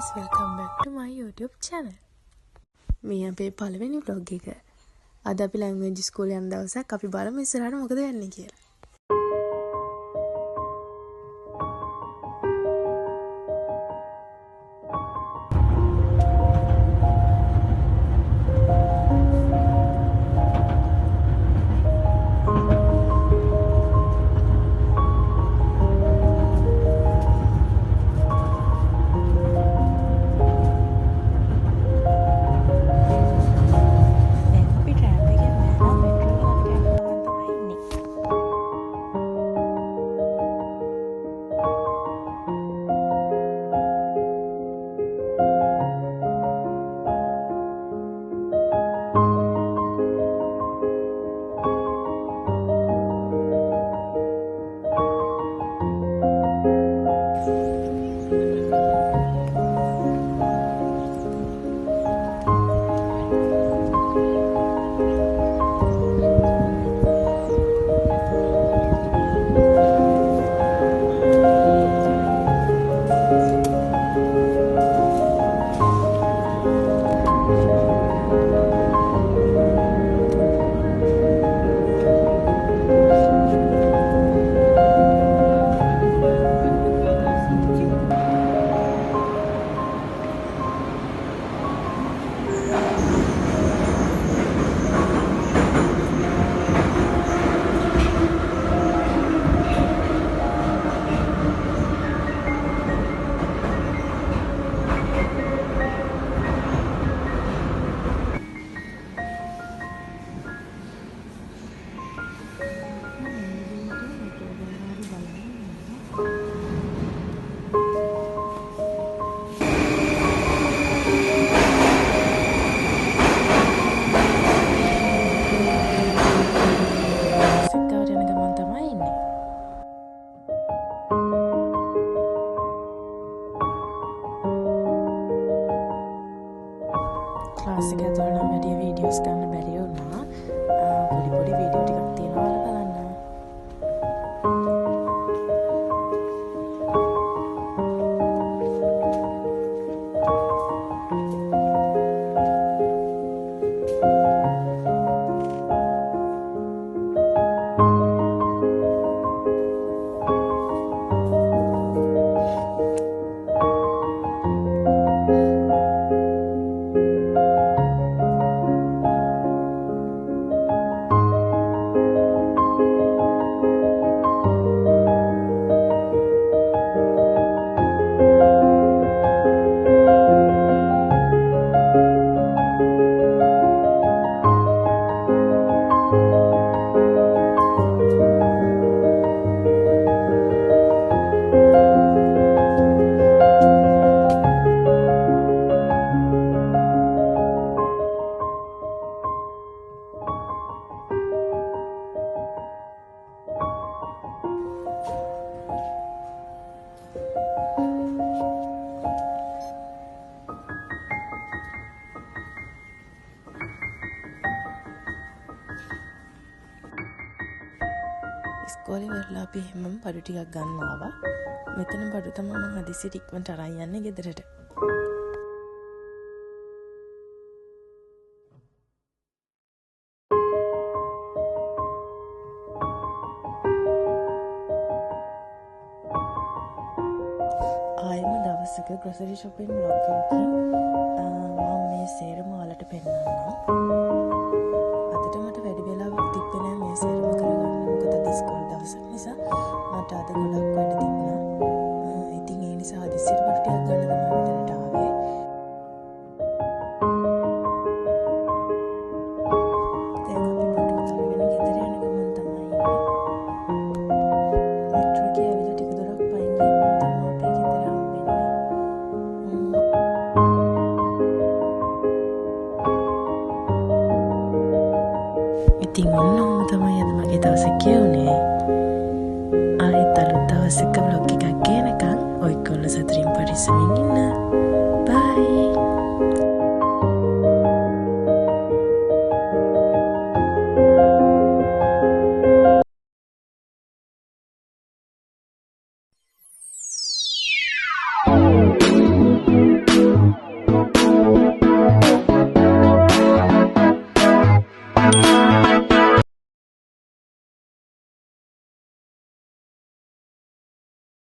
guys, welcome back to my YouTube channel. මේ අපේ පළවෙනි vlog එක. අද අපි language school යන දවසක් අපි බලමු ඉස්සරහට මොකද වෙන්නේ කියලා. ක්ලාස් එක ඇතුළේ නම් වැඩි වීඩියෝස් ගන්න බැරි වුණා. පොඩි වීඩියෝ ටිකක් තියෙනවා බලන්න. ඉස්කෝලේ ඉවරලා අපි හැමෝම බඩු ටිකක් ගන්න ආවා. මෙතන බඩු තමයි මම හදිසියට ඉක්මනට අරන් යන්නේ ගෙදරට. ආයෙම දවසක grocery shopping vlog එකකින් මම මේ සේරම ඔයාලට පෙන්නන්නම්. අදට මට වැඩි වෙලාවක් තිබ්බේ නෑ මේ සේරම කරගන්න. ඉස්කෝලේ දවසක් නිසා මට අද ගොඩක් වැඩ තිබුණා. ඉතින් ඒ නිසා හදිස්සියට බඩු ටිකක් ගන්න තමයි මෙතනට ආවේ. දැන් අපි බඩු අරගෙන ගෙදර යන ගමන් තමයි ඉන්නේ. මෙට්‍රෝ එකේ ඇවිල්ලා ටික දුරක් පයින් ගියාම තමයි අපේ ගෙදර හම්බෙන්නේ. ඉතින් ඔන්න තමයි අද මගේ දවස කියුනේ. ආයෙත් අලුත් දවසක vlog